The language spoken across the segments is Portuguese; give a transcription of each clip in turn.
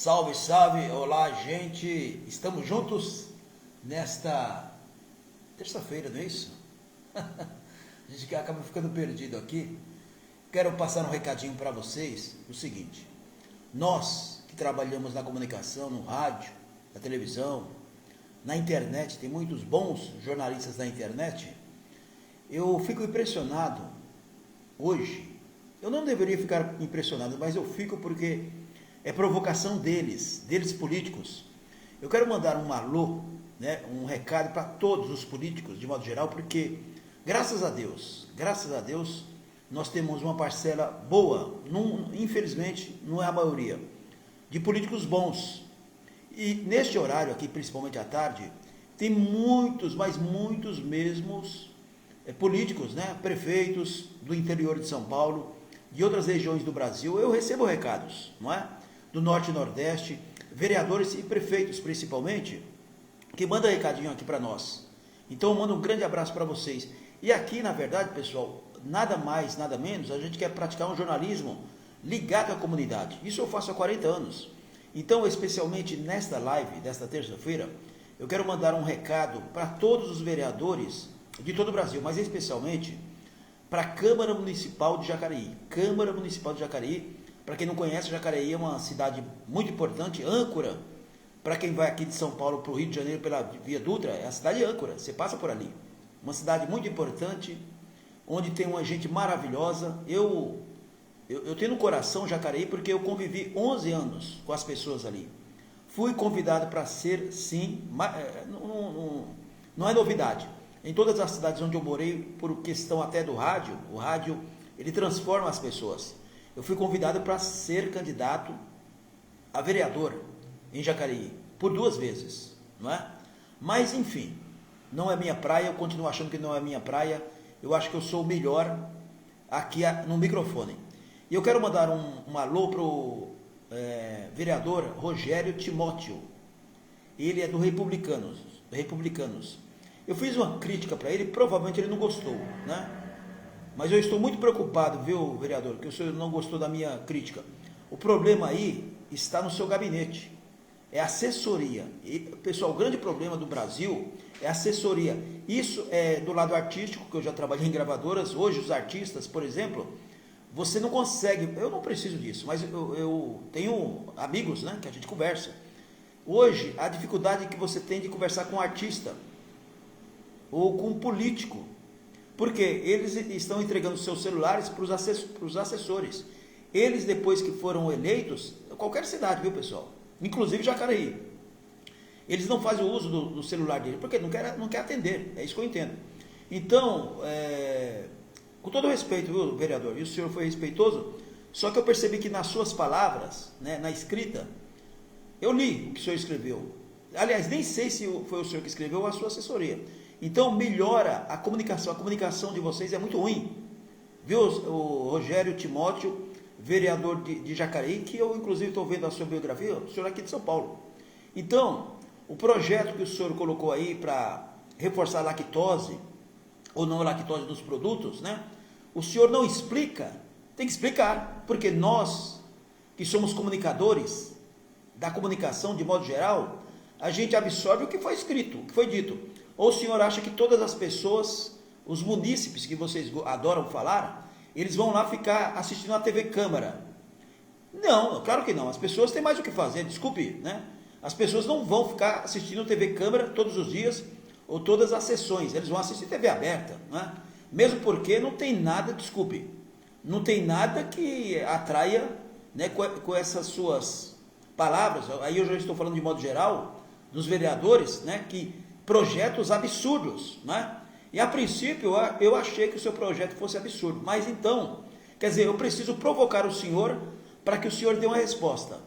Salve, salve! Olá, gente! Estamos juntos nesta terça-feira, não é isso? A gente acaba ficando perdido aqui. Quero passar um recadinho para vocês, o seguinte. Nós que trabalhamos na comunicação, no rádio, na televisão, na internet, tem muitos bons jornalistas na internet. Eu fico impressionado hoje. Eu não deveria ficar impressionado, mas eu fico porque é provocação deles políticos. Eu quero mandar um alô, um recado para todos os políticos, de modo geral, porque graças a Deus, nós temos uma parcela boa, infelizmente não é a maioria, de políticos bons. E neste horário aqui, principalmente à tarde, tem muitos, mas muitos mesmos políticos, prefeitos do interior de São Paulo, de outras regiões do Brasil. Eu recebo recados, não é? Do Norte e Nordeste, vereadores e prefeitos principalmente, que mandam recadinho aqui para nós. Então eu mando um grande abraço para vocês. E aqui, na verdade, pessoal, nada mais, nada menos, a gente quer praticar um jornalismo ligado à comunidade. Isso eu faço há 40 anos. Então, especialmente nesta live, desta terça-feira, eu quero mandar um recado para todos os vereadores de todo o Brasil, mas especialmente para a Câmara Municipal de Jacareí. Câmara Municipal de Jacareí, para quem não conhece, Jacareí é uma cidade muito importante, âncora. Para quem vai aqui de São Paulo para o Rio de Janeiro pela Via Dutra, é a cidade âncora, você passa por ali. Uma cidade muito importante, onde tem uma gente maravilhosa. Eu tenho no coração Jacareí porque eu convivi 11 anos com as pessoas ali. Fui convidado para ser, sim, não é novidade. Em todas as cidades onde eu morei, por questão até do rádio, o rádio, ele transforma as pessoas. Eu fui convidado para ser candidato a vereador em Jacareí, por 2 vezes, não é? Mas, enfim, não é minha praia, eu continuo achando que não é minha praia. Eu acho que eu sou o melhor aqui no microfone. E eu quero mandar um alô para o vereador Rogério Timóteo. Ele é do Republicanos. Eu fiz uma crítica para ele, provavelmente ele não gostou, né? Mas eu estou muito preocupado, viu, vereador, que o senhor não gostou da minha crítica. O problema aí está no seu gabinete. É assessoria. E, pessoal, o grande problema do Brasil é assessoria. Isso é do lado artístico, que eu já trabalhei em gravadoras. Hoje, os artistas, por exemplo, você não consegue. Eu não preciso disso, mas eu tenho amigos, que a gente conversa. Hoje, a dificuldade que você tem de conversar com um artista ou com um político, porque eles estão entregando seus celulares para os assessores. Eles, depois que foram eleitos, qualquer cidade, viu, pessoal? Inclusive Jacareí. Eles não fazem o uso do celular dele, porque não quer atender, é isso que eu entendo. Então, com todo respeito, viu, vereador, e o senhor foi respeitoso, só que eu percebi que nas suas palavras, na escrita, eu li o que o senhor escreveu. Aliás, nem sei se foi o senhor que escreveu ou a sua assessoria. Então, melhora a comunicação de vocês é muito ruim. Viu, o Rogério Timóteo, vereador de Jacareí, que eu inclusive estou vendo a sua biografia, o senhor aqui de São Paulo. Então, o projeto que o senhor colocou aí para reforçar a lactose, ou não a lactose dos produtos, o senhor não explica, tem que explicar, porque nós, que somos comunicadores, da comunicação de modo geral, a gente absorve o que foi escrito, o que foi dito. Ou o senhor acha que todas as pessoas, os munícipes que vocês adoram falar, eles vão lá ficar assistindo a TV Câmara? Não, claro que não. As pessoas têm mais o que fazer, desculpe, As pessoas não vão ficar assistindo a TV Câmara todos os dias ou todas as sessões. Eles vão assistir TV aberta, Mesmo porque não tem nada, desculpe, não tem nada que atraia, com essas suas palavras. Aí eu já estou falando de modo geral dos vereadores, que projetos absurdos, E a princípio eu achei que o seu projeto fosse absurdo, mas então, quer dizer, eu preciso provocar o senhor para que o senhor dê uma resposta.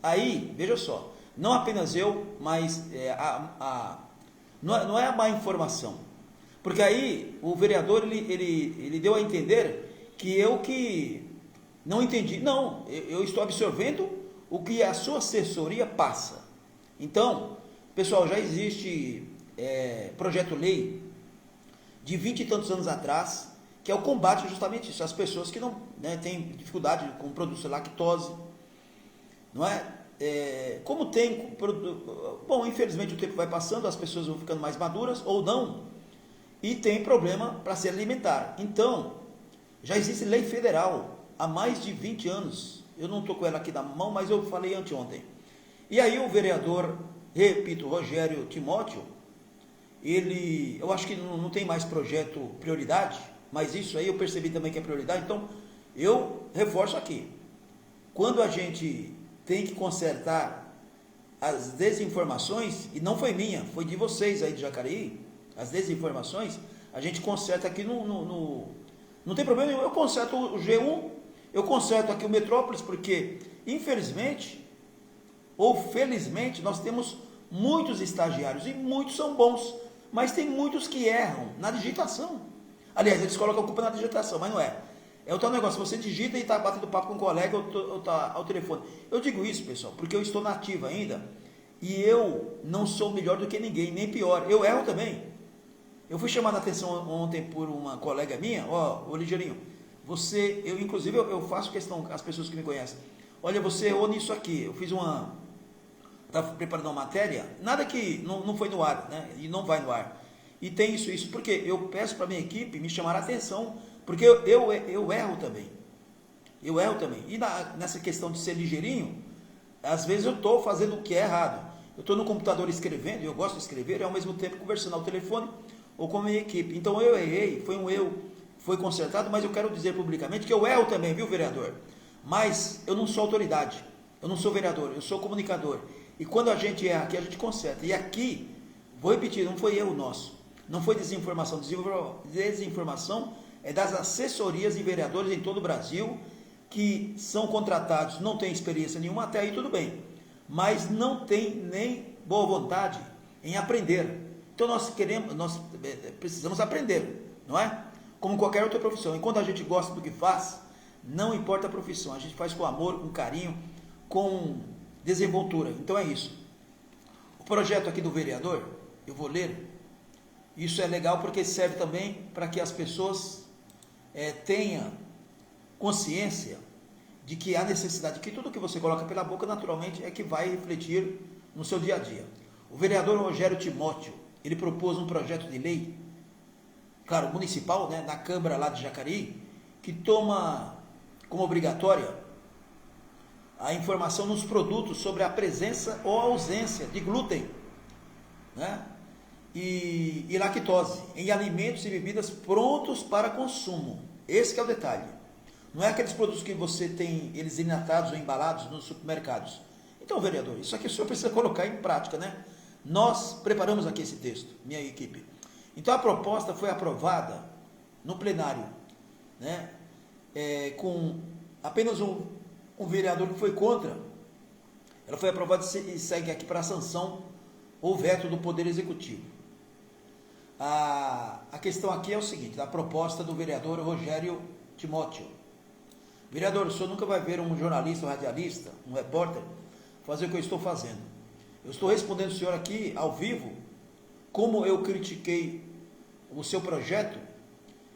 Aí, veja só, não apenas eu, mas não é a má informação, porque aí o vereador ele deu a entender que eu que não entendi. Não, eu estou absorvendo o que a sua assessoria passa. Então, pessoal, já existe projeto-lei de 20 e tantos anos atrás, que é o combate justamente isso, as pessoas que não têm dificuldade com produtos de lactose, não é? como tem, bom, infelizmente o tempo vai passando, as pessoas vão ficando mais maduras ou não, e tem problema para se alimentar. Então, já existe lei federal há mais de 20 anos, eu não estou com ela aqui na mão, mas eu falei anteontem. E aí o vereador, repito, Rogério Timóteo, eu acho que não tem mais projeto prioridade, mas isso aí eu percebi também que é prioridade, então eu reforço aqui, quando a gente tem que consertar as desinformações, e não foi minha, foi de vocês aí de Jacareí, as desinformações, a gente conserta aqui não tem problema nenhum, eu conserto o G1, eu conserto aqui o Metrópolis, porque infelizmente, ou felizmente, nós temos muitos estagiários, e muitos são bons, mas tem muitos que erram na digitação. Aliás, eles colocam a culpa na digitação, mas não é. É o tal negócio, você digita e está batendo papo com um colega ou está ao telefone. Eu digo isso, pessoal, porque eu estou nativo ainda, e eu não sou melhor do que ninguém, nem pior. Eu erro também. Eu fui chamado a atenção ontem por uma colega minha, ô Ligeirinho, inclusive eu faço questão, as pessoas que me conhecem, olha, você errou nisso aqui, eu fiz estava preparando uma matéria, nada que não foi no ar, né, e não vai no ar, e tem isso, porque eu peço para a minha equipe me chamar a atenção, porque eu erro também, e nessa questão de ser ligeirinho, às vezes eu estou fazendo o que é errado, eu estou no computador escrevendo, eu gosto de escrever, e ao mesmo tempo conversando ao telefone, ou com a minha equipe, então eu errei, foi um erro, foi consertado, mas eu quero dizer publicamente que eu erro também, viu, vereador? Mas eu não sou autoridade, eu não sou vereador, eu sou comunicador, e quando a gente erra aqui, a gente conserta, e aqui, vou repetir, não foi erro nosso, não foi desinformação, desinformação é das assessorias e vereadores em todo o Brasil, que são contratados, não têm experiência nenhuma, até aí tudo bem, mas não tem nem boa vontade em aprender. Então nós precisamos aprender, não é? Como qualquer outra profissão. Enquanto a gente gosta do que faz, não importa a profissão, a gente faz com amor, com carinho, com desenvoltura. Então é isso. O projeto aqui do vereador, eu vou ler, isso é legal porque serve também para que as pessoas tenham consciência de que há necessidade, que tudo que você coloca pela boca naturalmente é que vai refletir no seu dia a dia. O vereador Rogério Timóteo, ele propôs um projeto de lei, claro, municipal, né, na Câmara lá de Jacareí, que toma como obrigatória a informação nos produtos sobre a presença ou ausência de glúten, né, e lactose em alimentos e bebidas prontos para consumo. Esse que é o detalhe. Não é aqueles produtos que você tem eles enlatados ou embalados nos supermercados. Então, vereador, isso aqui o senhor precisa colocar em prática, né? Nós preparamos aqui esse texto, minha equipe. Então a proposta foi aprovada no plenário, né? Com apenas um vereador que foi contra. Ela foi aprovada e segue aqui para a sanção ou veto do Poder Executivo. A questão aqui é o seguinte, a proposta do vereador Rogério Timóteo. Vereador, o senhor nunca vai ver um jornalista, um radialista, um repórter fazer o que eu estou fazendo. Eu estou respondendo o senhor aqui, ao vivo, como eu critiquei o seu projeto,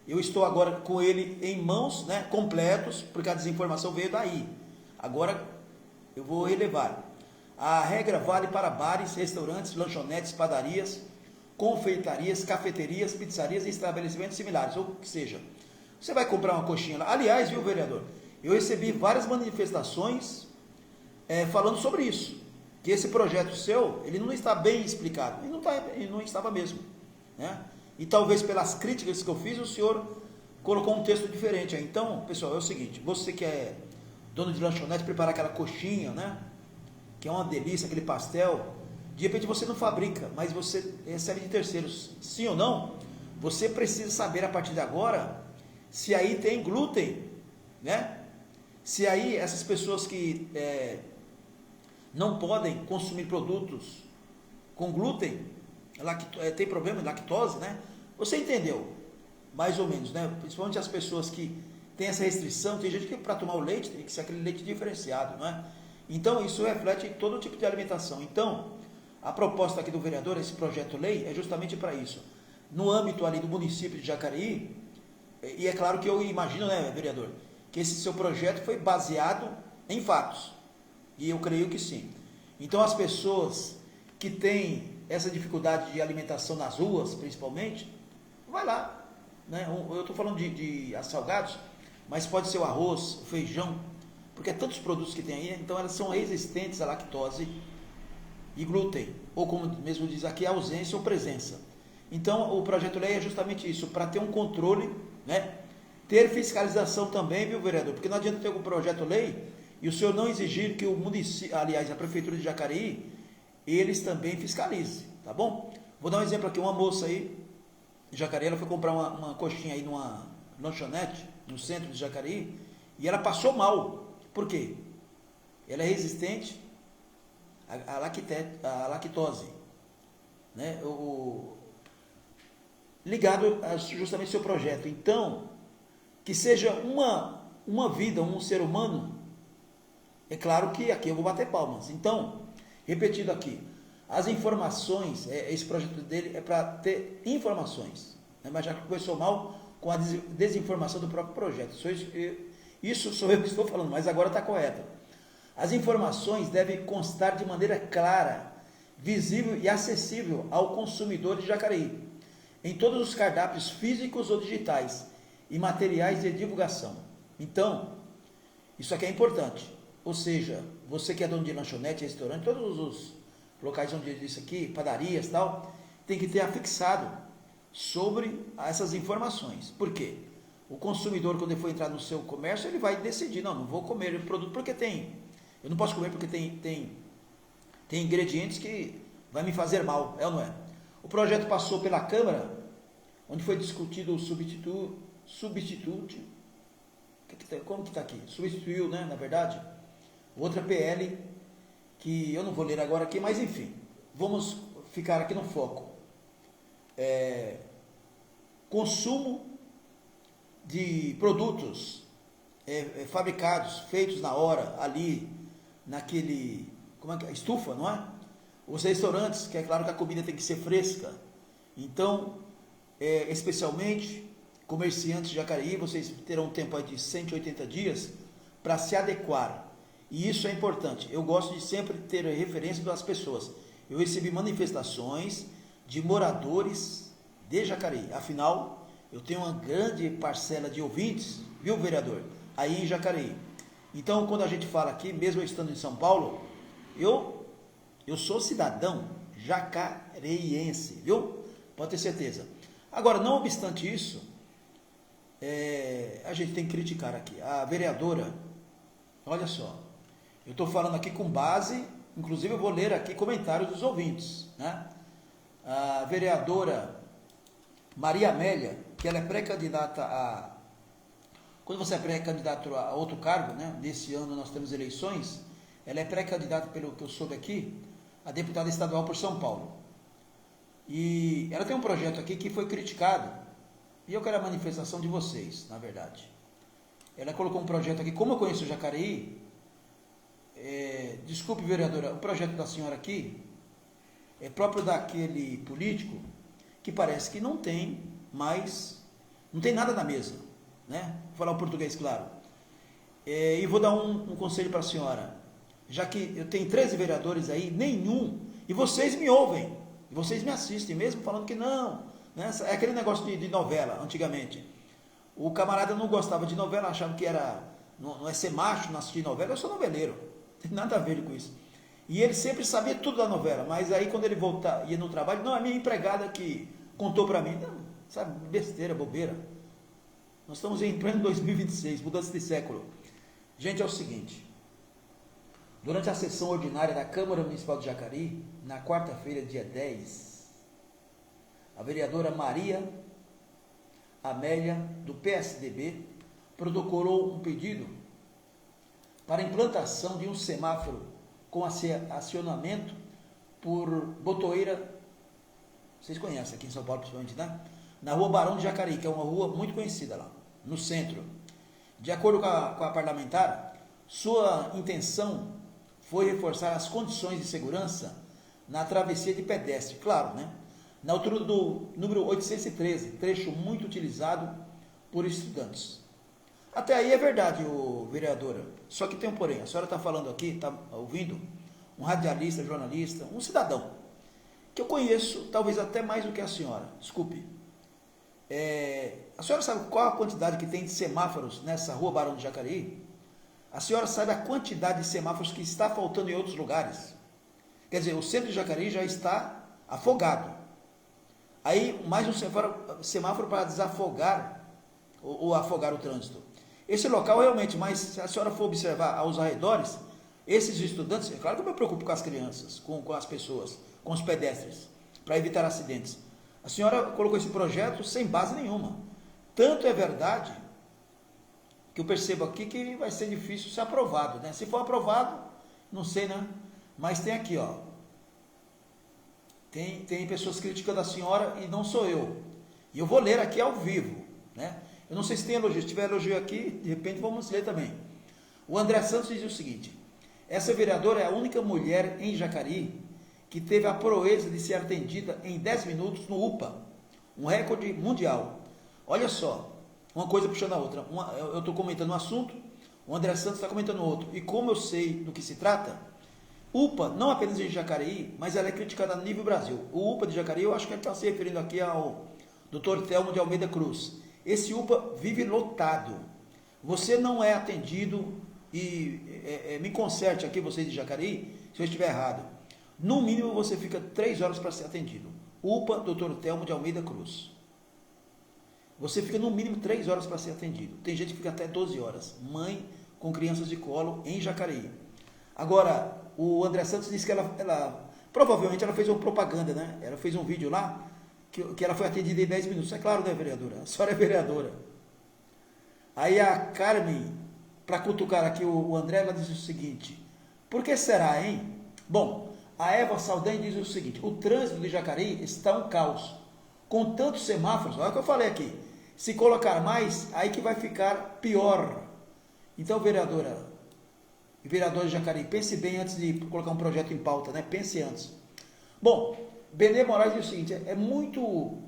eu estou agora com ele em mãos, né, completos, porque a desinformação veio daí. Agora eu vou relevar. A regra vale para bares, restaurantes, lanchonetes, padarias, confeitarias, cafeterias, pizzarias e estabelecimentos similares, ou que seja, você vai comprar uma coxinha lá. Aliás, viu, vereador, eu recebi várias manifestações falando sobre isso, que esse projeto seu, ele não está bem explicado, e não estava mesmo, né? E talvez pelas críticas que eu fiz, o senhor colocou um texto diferente. Então, pessoal, é o seguinte, você que é dono de lanchonete, preparar aquela coxinha, né, que é uma delícia, aquele pastel, de repente você não fabrica, mas você recebe de terceiros, sim ou não, você precisa saber a partir de agora, se aí tem glúten, né, se aí essas pessoas que não podem consumir produtos com glúten, tem problema de lactose, né? Você entendeu, mais ou menos, né? Principalmente as pessoas que têm essa restrição, tem gente que para tomar o leite tem que ser aquele leite diferenciado, não é? Então isso reflete em todo tipo de alimentação. Então, a proposta aqui do vereador, esse projeto-lei, é justamente para isso. No âmbito ali do município de Jacareí, e é claro que eu imagino, né, vereador, que esse seu projeto foi baseado em fatos. E eu creio que sim. Então as pessoas que têm essa dificuldade de alimentação nas ruas, principalmente, vai lá, né? Eu estou falando de salgados, mas pode ser o arroz, o feijão, porque é tantos produtos que tem aí, então elas são resistentes à lactose e glúten, ou como mesmo diz aqui, ausência ou presença. Então o projeto lei é justamente isso, para ter um controle, né? Ter fiscalização também, viu, vereador? Porque não adianta ter um projeto lei e o senhor não exigir que o município, aliás, a prefeitura de Jacareí, eles também fiscalizem, tá bom? Vou dar um exemplo aqui, uma moça aí de Jacareí, ela foi comprar uma coxinha aí numa lanchonete, no centro de Jacareí, e ela passou mal. Por quê? Ela é resistente à lactose, né? Ligado justamente ao seu projeto. Então, que seja uma vida, um ser humano, é claro que aqui eu vou bater palmas. Então, repetindo aqui, as informações, esse projeto dele é para ter informações, né? Mas já começou mal com a desinformação do próprio projeto. Isso sou eu que estou falando, mas agora está correto. As informações devem constar de maneira clara, visível e acessível ao consumidor de Jacareí, em todos os cardápios físicos ou digitais e materiais de divulgação. Então, isso aqui é importante. Ou seja, você que é dono de lanchonete, restaurante, todos os locais onde isso aqui, padarias e tal, tem que ter afixado sobre essas informações. Por quê? O consumidor, quando ele for entrar no seu comércio, ele vai decidir, não vou comer o produto porque eu não posso comer porque tem ingredientes que vai me fazer mal, é ou não é? O projeto passou pela Câmara, onde foi discutido o como que está aqui? Substituiu, né, na verdade, outra PL, que eu não vou ler agora aqui, mas enfim, vamos ficar aqui no foco. Consumo de produtos fabricados, feitos na hora, ali, naquele, como é que é? Estufa, não é? Os restaurantes, que é claro que a comida tem que ser fresca. Então, especialmente, comerciantes de Jacareí, vocês terão um tempo aí de 180 dias para se adequar. E isso é importante. Eu gosto de sempre ter referência das pessoas. Eu recebi manifestações de moradores de Jacareí. Afinal, eu tenho uma grande parcela de ouvintes, viu, vereador? Aí em Jacareí. Então, quando a gente fala aqui, mesmo eu estando em São Paulo, eu sou cidadão jacareiense, viu? Pode ter certeza. Agora, não obstante isso, a gente tem que criticar aqui. A vereadora, olha só, eu estou falando aqui com base, inclusive eu vou ler aqui comentários dos ouvintes, né? A vereadora Maria Amélia, que ela é pré-candidata a... Quando você é pré-candidato a outro cargo, né? Nesse ano nós temos eleições, ela é pré-candidata, pelo que eu soube aqui, a deputada estadual por São Paulo. E ela tem um projeto aqui que foi criticado, e eu quero a manifestação de vocês, na verdade. Ela colocou um projeto aqui, como eu conheço o Jacareí, desculpe, vereadora, o projeto da senhora aqui é próprio daquele político que parece que não tem nada na mesa, né? Vou falar o português, claro. E vou dar um conselho para a senhora, já que eu tenho 13 vereadores aí, nenhum, e vocês me ouvem, e vocês me assistem, mesmo falando que não, né? É aquele negócio de novela, antigamente. O camarada não gostava de novela, achava que não é ser macho, não assistir novela. Eu sou noveleiro, não tem nada a ver com isso. E ele sempre sabia tudo da novela, mas aí quando ele ia no trabalho, não, a minha empregada que contou para mim, não, sabe, besteira, bobeira. Nós estamos em pleno 2026, mudança de século. Gente, é o seguinte, durante a sessão ordinária da Câmara Municipal de Jacareí, na quarta-feira, dia 10, a vereadora Maria Amélia, do PSDB, protocolou um pedido para a implantação de um semáforo com acionamento por botoeira, vocês conhecem aqui em São Paulo principalmente, né? Na rua Barão de Jacareí, que é uma rua muito conhecida lá, no centro. De acordo com a parlamentar, sua intenção foi reforçar as condições de segurança na travessia de pedestre, claro, né? Na altura do número 813, trecho muito utilizado por estudantes. Até aí é verdade, vereadora. Só que tem um porém. A senhora está falando aqui, está ouvindo, um radialista, jornalista, um cidadão, que eu conheço, talvez até mais do que a senhora, desculpe. A senhora sabe qual a quantidade que tem de semáforos nessa rua Barão de Jacareí? A senhora sabe a quantidade de semáforos que está faltando em outros lugares? Quer dizer, o centro de Jacareí já está afogado. Aí, mais um semáforo para desafogar ou afogar o trânsito. Esse local realmente, mas se a senhora for observar aos arredores, esses estudantes, é claro que eu me preocupo com as crianças, com as pessoas, com os pedestres, para evitar acidentes. A senhora colocou esse projeto sem base nenhuma. Tanto é verdade que eu percebo aqui que vai ser difícil ser aprovado, né? Se for aprovado, não sei, né? Mas tem aqui, ó. Tem pessoas criticando a senhora e não sou eu. E eu vou ler aqui ao vivo, né? Eu não sei se tem elogio. Se tiver elogio aqui, de repente vamos ler também. O André Santos diz o seguinte: essa vereadora é a única mulher em Jacareí que teve a proeza de ser atendida em 10 minutos no UPA, um recorde mundial. Olha só, uma coisa puxando a outra. Eu estou comentando um assunto, o André Santos está comentando outro. E como eu sei do que se trata, UPA, não apenas em Jacareí, mas ela é criticada a nível Brasil. O UPA de Jacareí, eu acho que ele está se referindo aqui ao Dr. Telmo de Almeida Cruz. Esse UPA vive lotado. Você não é atendido, e me conserte aqui, vocês de Jacareí, se eu estiver errado. No mínimo, você fica 3 horas para ser atendido. UPA, Dr. Telmo de Almeida Cruz. Você fica no mínimo 3 horas para ser atendido. Tem gente que fica até 12 horas. Mãe com crianças de colo em Jacareí. Agora, o André Santos disse que ela provavelmente ela fez uma propaganda, né? Ela fez um vídeo lá que ela foi atendida em 10 minutos. É claro, né, vereadora? A senhora é vereadora. Aí a Carmen, para cutucar aqui o André, ela diz o seguinte: por que será, hein? Bom, a Eva Saldanha diz o seguinte: o trânsito de Jacareí está um caos. Com tantos semáforos, olha o que eu falei aqui. Se colocar mais, aí que vai ficar pior. Então, vereadora e vereador de Jacareí, pense bem antes de colocar um projeto em pauta, né? Pense antes. Bom, Benê Moraes diz o seguinte: é muito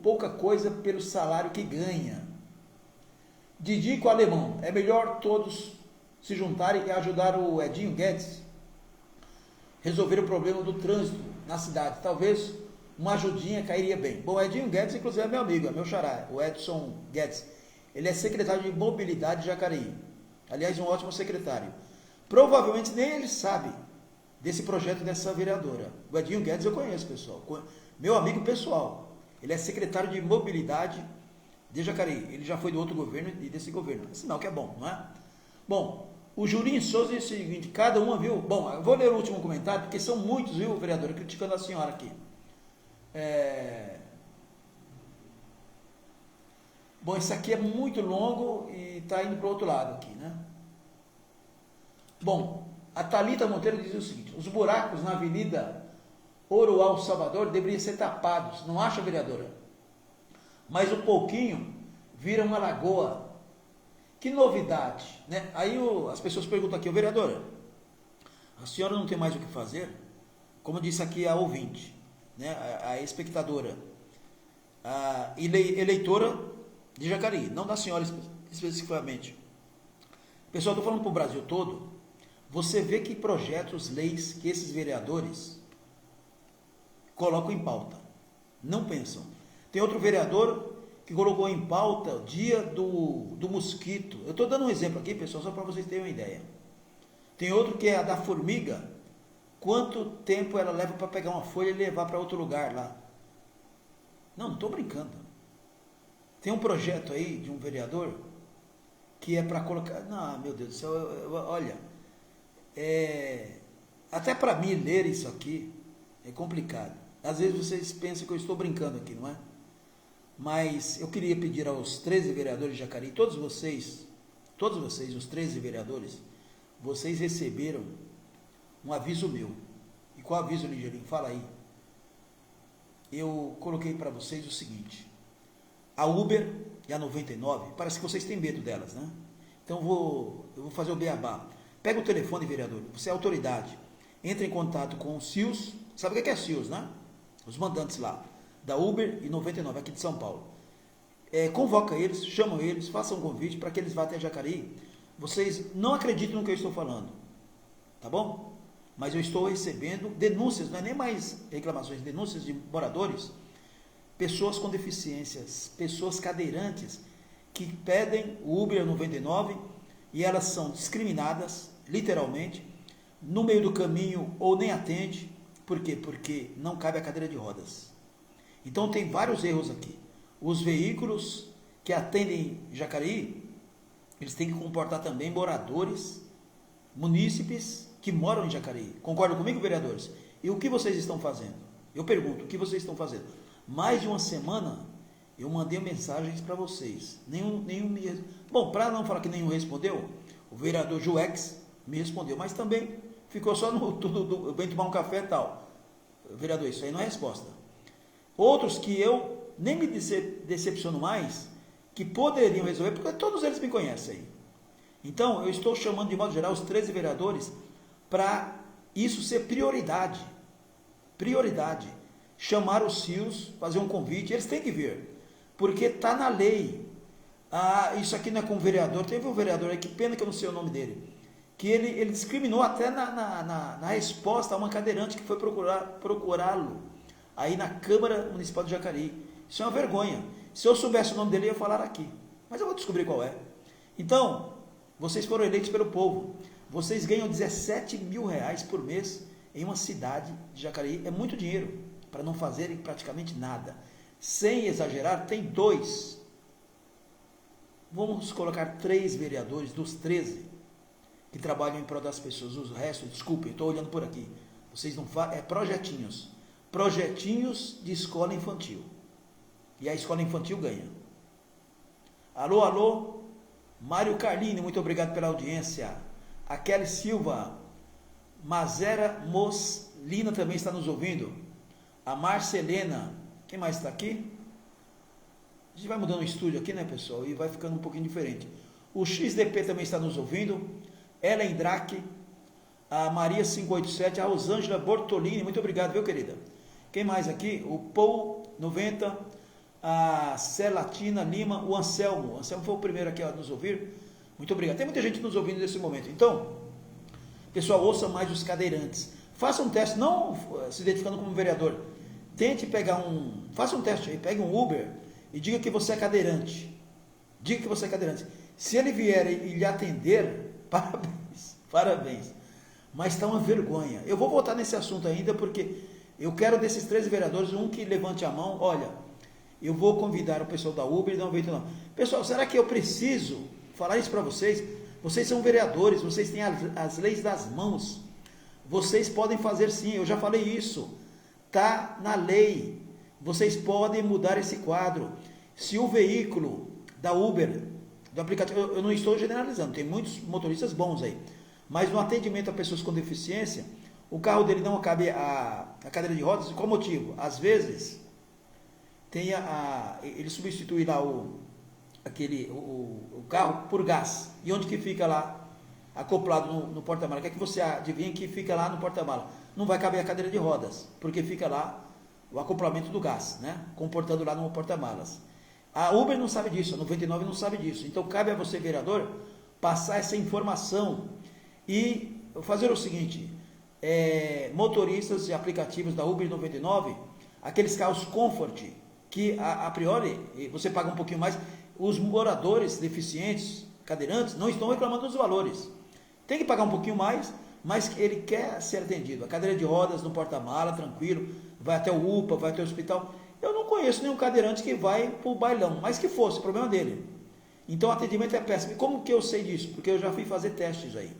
pouca coisa pelo salário que ganha. Didico Alemão, é melhor todos se juntarem e ajudar o Edinho Guedes resolver o problema do trânsito na cidade. Talvez uma ajudinha cairia bem. Bom, Edinho Guedes, inclusive, é meu amigo, é meu xará, o Edson Guedes. Ele é secretário de Mobilidade de Jacareí. Aliás, um ótimo secretário. Provavelmente nem ele sabe desse projeto dessa vereadora. O Edinho Guedes eu conheço, pessoal. Meu amigo pessoal. Ele é secretário de Mobilidade de Jacareí. Ele já foi do outro governo e desse governo. É sinal que é bom, não é? Bom, o Julinho Souza diz o seguinte: cada uma, viu? Bom, eu vou ler o último comentário, porque são muitos, viu, vereadora, criticando a senhora aqui. Bom, esse aqui é muito longo e está indo para o outro lado aqui, né? Bom, a Thalita Monteiro diz o seguinte: os buracos na Avenida Oroal Salvador deveriam ser tapados, não acha, vereadora? Mas um pouquinho vira uma lagoa. Que novidade, né? Aí as pessoas perguntam aqui: vereadora, a senhora não tem mais o que fazer? Como disse aqui a ouvinte, né? A espectadora, a eleitora de Jacareí, não da senhora especificamente. Pessoal, estou falando para o Brasil todo. Você vê que projetos, leis que esses vereadores colocam em pauta. Não pensam. Tem outro vereador que colocou em pauta o dia do mosquito. Eu estou dando um exemplo aqui, pessoal, só para vocês terem uma ideia. Tem outro que é a da formiga. Quanto tempo ela leva para pegar uma folha e levar para outro lugar lá? Não estou brincando. Tem um projeto aí de um vereador que é para colocar... Não, meu Deus do céu, olha... até para mim ler isso aqui é complicado. Às vezes vocês pensam que eu estou brincando aqui, não é? Mas eu queria pedir aos 13 vereadores de Jacareí, todos vocês, os 13 vereadores, vocês receberam um aviso meu. E qual aviso, Ligeirinho? Fala aí. Eu coloquei para vocês o seguinte: a Uber e a 99, parece que vocês têm medo delas, né? Então eu vou fazer o beabá. Pega o telefone, vereador, você é autoridade. Entre em contato com o CIOs, sabe o que é CIOs, né? Os mandantes lá, da Uber e 99, aqui de São Paulo. Convoca eles, chamam eles, façam um convite para que eles vá até Jacareí. Vocês não acreditam no que eu estou falando, tá bom? mas eu estou recebendo denúncias, não é nem mais reclamações, denúncias de moradores, pessoas com deficiências, pessoas cadeirantes, que pedem o Uber 99 e elas são discriminadas, literalmente, no meio do caminho ou nem atende. Por quê? Porque não cabe a cadeira de rodas. Então tem vários erros aqui. Os veículos que atendem Jacareí, eles têm que comportar também moradores, munícipes que moram em Jacareí. Concordam comigo, vereadores? E o que vocês estão fazendo? Eu pergunto, o que vocês estão fazendo? Mais de uma semana eu mandei mensagens para vocês. Nenhum me... Bom, para não falar que nenhum respondeu, o vereador Juex me respondeu, mas também ficou só no tudo, vem tomar um café e tal. Vereador, isso aí não é resposta. Outros que eu nem me decepciono mais, que poderiam resolver, porque todos eles me conhecem. Então, eu estou chamando de modo geral os 13 vereadores para isso ser prioridade. Prioridade. Chamar os CIOs, fazer um convite, eles têm que vir, porque está na lei. Isso aqui não é com o vereador, teve um vereador aí, que pena que eu não sei o nome dele, que ele discriminou até na resposta a uma cadeirante que foi procurá-lo aí na Câmara Municipal de Jacareí. Isso é uma vergonha. Se eu soubesse o nome dele, eu ia falar aqui, mas eu vou descobrir qual é. Então, vocês foram eleitos pelo povo, vocês ganham 17 mil reais por mês em uma cidade de Jacareí, é muito dinheiro para não fazerem praticamente nada. Sem exagerar, tem 2, vamos colocar 3 vereadores dos 13 que trabalham em prol das pessoas. O resto, desculpe, estou olhando por aqui, vocês não fazem, é projetinhos de escola infantil, e a escola infantil ganha. Alô, alô, Mário Carlini, muito obrigado pela audiência. A Kelly Silva, Mazera Moslina também está nos ouvindo. A Marcelena, quem mais está aqui? A gente vai mudando o estúdio aqui, né, pessoal? E vai ficando um pouquinho diferente. O XDP também está nos ouvindo. Ellen Drac, a Maria 587, a Rosângela Bortolini, muito obrigado, viu, querida? Quem mais aqui? O Paul 90, a Celatina Lima, o Anselmo. O Anselmo foi o primeiro aqui a nos ouvir. Muito obrigado. Tem muita gente nos ouvindo nesse momento. Então, pessoal, ouça mais os cadeirantes. Faça um teste, não se identificando como vereador. Tente pegar faça um teste aí, pegue um Uber e diga que você é cadeirante. Diga que você é cadeirante. Se ele vier e lhe atender, parabéns, parabéns. Mas está uma vergonha. Eu vou voltar nesse assunto ainda, porque eu quero desses 13 vereadores, um que levante a mão. Olha, eu vou convidar o pessoal da Uber e dar um jeito não. Pessoal, será que eu preciso falar isso para vocês? Vocês são vereadores, vocês têm as leis das mãos. Vocês podem fazer sim, eu já falei isso. Está na lei. Vocês podem mudar esse quadro. Se o veículo da Uber, do aplicativo, eu não estou generalizando, tem muitos motoristas bons aí, mas no atendimento a pessoas com deficiência, o carro dele não cabe a cadeira de rodas. Qual motivo? Às vezes, ele substitui lá o carro por gás. E onde que fica lá, acoplado no porta-mala? Quer que você adivinhe que fica lá no porta-mala? Não vai caber a cadeira de rodas, porque fica lá o acoplamento do gás, né? Comportando lá no porta-malas. A Uber não sabe disso, a 99 não sabe disso. Então, cabe a você, vereador, passar essa informação e fazer o seguinte: motoristas e aplicativos da Uber 99, aqueles carros Comfort, que a priori você paga um pouquinho mais, os moradores deficientes, cadeirantes, não estão reclamando dos valores. Tem que pagar um pouquinho mais, mas ele quer ser atendido. A cadeira de rodas no porta-mala, tranquilo, vai até o UPA, vai até o hospital. Eu não conheço nenhum cadeirante que vai para o bailão, mas que fosse, o problema dele. Então o atendimento é péssimo. E como que eu sei disso? Porque eu já fui fazer testes aí.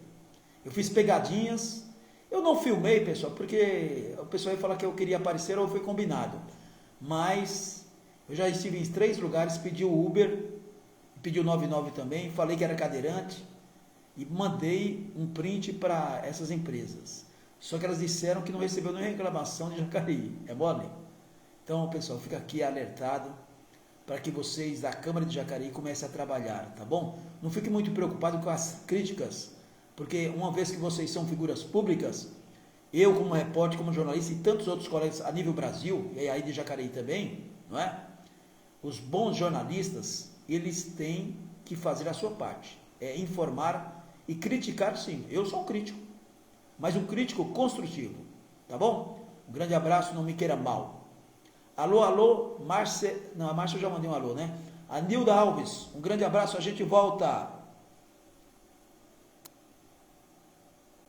Eu fiz pegadinhas. Eu não filmei, pessoal, porque o pessoal ia falar que eu queria aparecer ou foi combinado. Mas eu já estive em 3 lugares, pedi o Uber, pedi o 99 também, falei que era cadeirante e mandei um print para essas empresas. Só que elas disseram que não recebeu nenhuma reclamação de Jacareí. É mole? Então, pessoal, fica aqui alertado para que vocês da Câmara de Jacareí comecem a trabalhar, tá bom? Não fique muito preocupado com as críticas, porque uma vez que vocês são figuras públicas, eu como repórter, como jornalista e tantos outros colegas a nível Brasil, e aí de Jacareí também, não é? Os bons jornalistas, eles têm que fazer a sua parte, informar e criticar sim. Eu sou um crítico. mas um crítico construtivo, tá bom? Um grande abraço, não me queira mal. Alô, Márcia, não, a Márcia eu já mandei um alô, né? A Nilda Alves, um grande abraço, a gente volta